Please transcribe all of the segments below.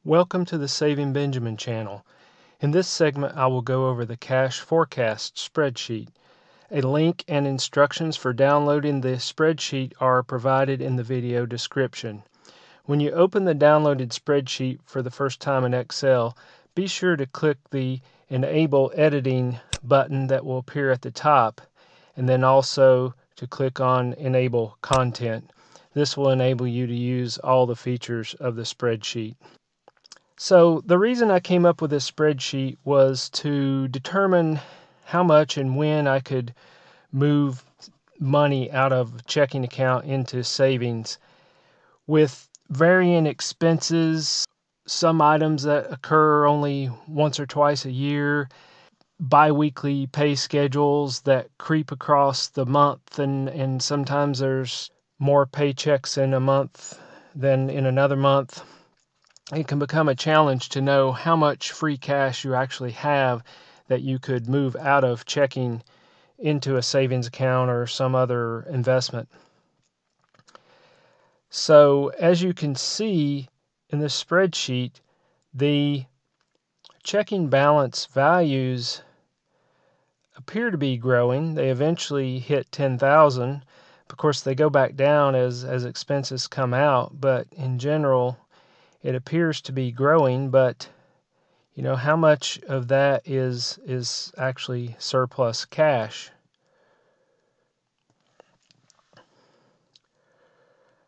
Welcome to the Saving Benjamin channel. In this segment, I will go over the cash forecast spreadsheet. A link and instructions for downloading the spreadsheet are provided in the video description. When you open the downloaded spreadsheet for the first time in Excel, be sure to click the Enable Editing button that will appear at the top, and then also to click on Enable Content. This will enable you to use all the features of the spreadsheet. So the reason I came up with this spreadsheet was to determine how much and when I could move money out of checking account into savings. With varying expenses, some items that occur only once or twice a year, bi-weekly pay schedules that creep across the month, and sometimes there's more paychecks in a month than in another month. It can become a challenge to know how much free cash you actually have that you could move out of checking into a savings account or some other investment. So as you can see in this spreadsheet, the checking balance values appear to be growing. They eventually hit 10,000. Of course, they go back down as expenses come out, but in general, it appears to be growing. But you know, how much of that is actually surplus cash?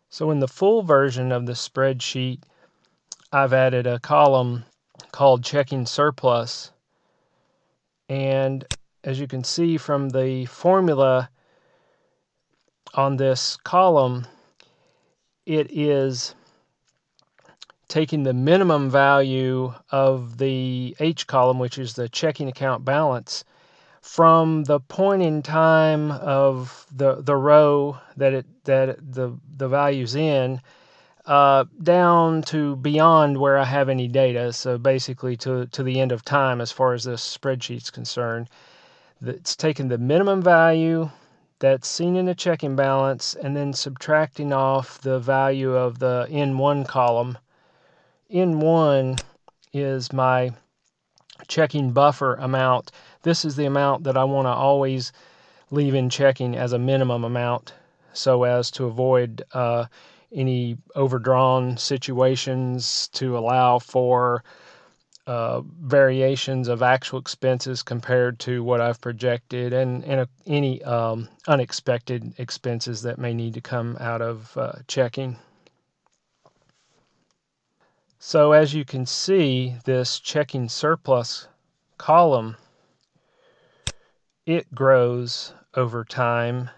So in the full version of the spreadsheet, I've added a column called checking surplus. And as you can see from the formula on this column, it is taking the minimum value of the H column, which is the checking account balance, from the point in time of the row that the value's in, down to beyond where I have any data. So basically to the end of time as far as this spreadsheet's concerned. It's taking the minimum value that's seen in the checking balance and then subtracting off the value of the N1 column. N1 is my checking buffer amount. This is the amount that I want to always leave in checking as a minimum amount so as to avoid any overdrawn situations, to allow for variations of actual expenses compared to what I've projected, and any unexpected expenses that may need to come out of checking. So as you can see, this checking surplus column, it grows over time.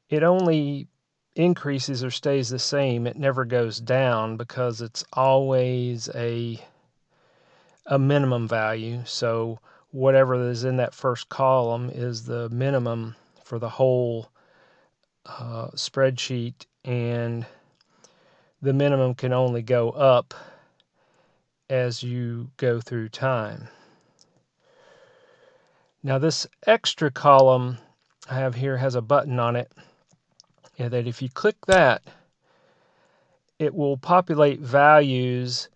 It only increases or stays the same. It never goes down because it's always a minimum value. So whatever is in that first column is the minimum for the whole spreadsheet, and the minimum can only go up as you go through time. Now this extra column I have here has a button on it, and that if you click that, it will populate values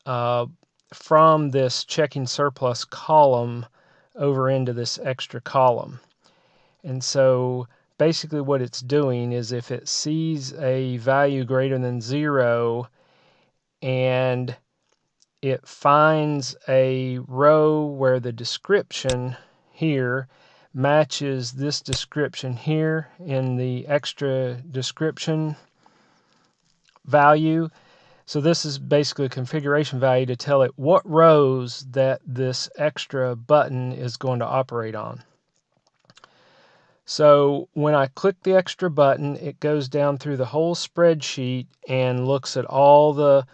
from this checking surplus column over into this extra column. And so basically what it's doing is if it sees a value greater than 0 and it finds a row where the description here matches this description here in the extra description value. So this is basically a configuration value to tell it what rows that this extra button is going to operate on. So when I click the extra button, it goes down through the whole spreadsheet and looks at all the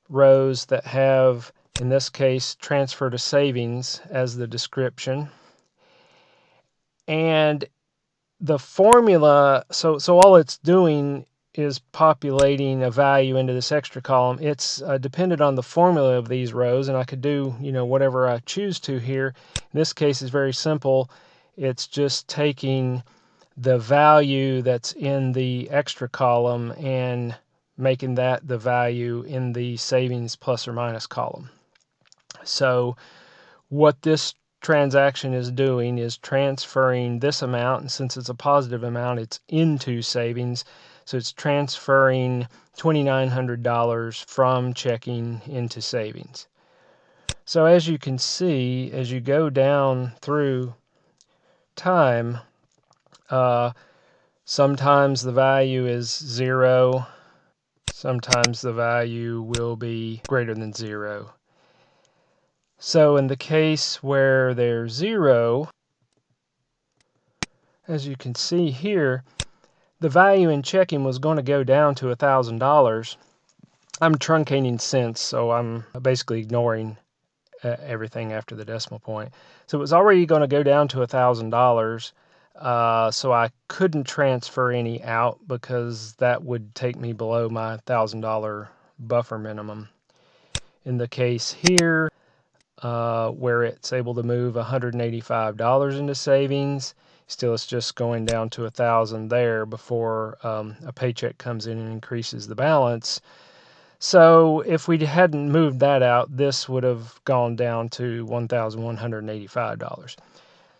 rows that have, in this case, transfer to savings as the description. And the formula, so all it's doing is populating a value into this extra column. It's dependent on the formula of these rows, and I could do, you know, whatever I choose to here. In this case, it's very simple. It's just taking the value that's in the extra column and making that the value in the savings plus or minus column. So what this transaction is doing is transferring this amount, and since it's a positive amount, it's into savings. So it's transferring $2,900 from checking into savings. So as you can see, as you go down through time, sometimes the value is 0. Sometimes the value will be greater than 0. So in the case where there's 0, as you can see here, the value in checking was going to go down to $1,000. I'm truncating cents, so I'm basically ignoring everything after the decimal point. So it was already going to go down to $1,000. So I couldn't transfer any out because that would take me below my $1,000 buffer minimum. In the case here, where it's able to move $185 into savings, still it's just going down to $1,000 there before a paycheck comes in and increases the balance. So if we hadn't moved that out, this would have gone down to $1,185.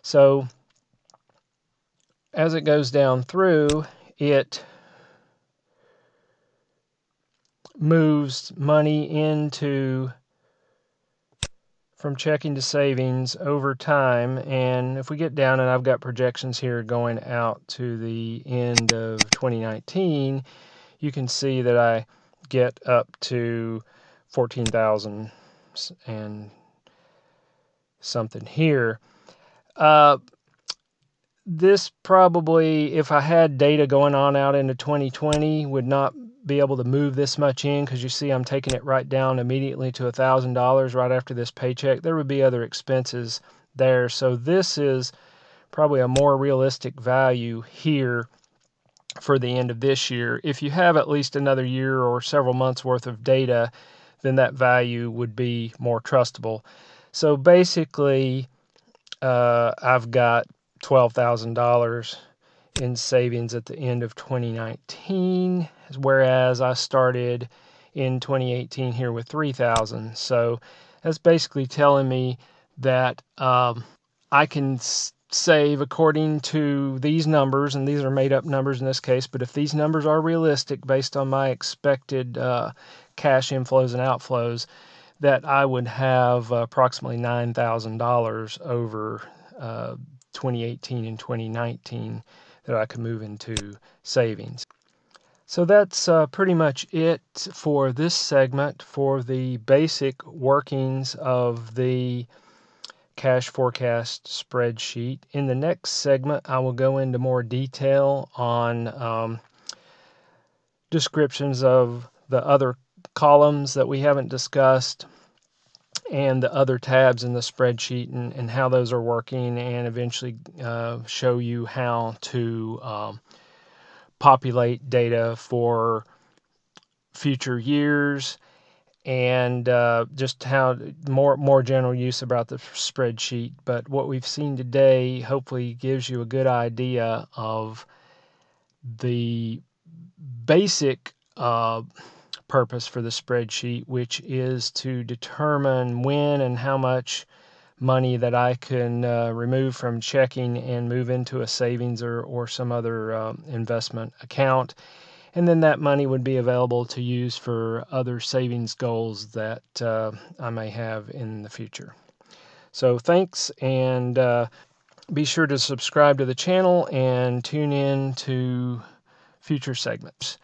So as it goes down through, it moves money into from checking to savings over time. And if we get down, and I've got projections here going out to the end of 2019, you can see that I get up to 14,000 and something here. This probably, if I had data going on out into 2020, would not be able to move this much in, because you see I'm taking it right down immediately to $1,000 right after this paycheck. There would be other expenses there. So this is probably a more realistic value here for the end of this year. If you have at least another year or several months worth of data, then that value would be more trustable. So basically, I've got $12,000 in savings at the end of 2019, whereas I started in 2018 here with $3,000. So that's basically telling me that I can save according to these numbers, and these are made up numbers in this case, but if these numbers are realistic based on my expected cash inflows and outflows, that I would have approximately $9,000 over 2018 and 2019 that I could move into savings. So that's pretty much it for this segment for the basic workings of the cash forecast spreadsheet. In the next segment, I will go into more detail on descriptions of the other columns that we haven't discussed and the other tabs in the spreadsheet and how those are working, and eventually show you how to populate data for future years, and just how more general use about the spreadsheet. But what we've seen today hopefully gives you a good idea of the basic purpose for the spreadsheet, which is to determine when and how much money that I can remove from checking and move into a savings or some other investment account. And then that money would be available to use for other savings goals that I may have in the future. So thanks, and be sure to subscribe to the channel and tune in to future segments.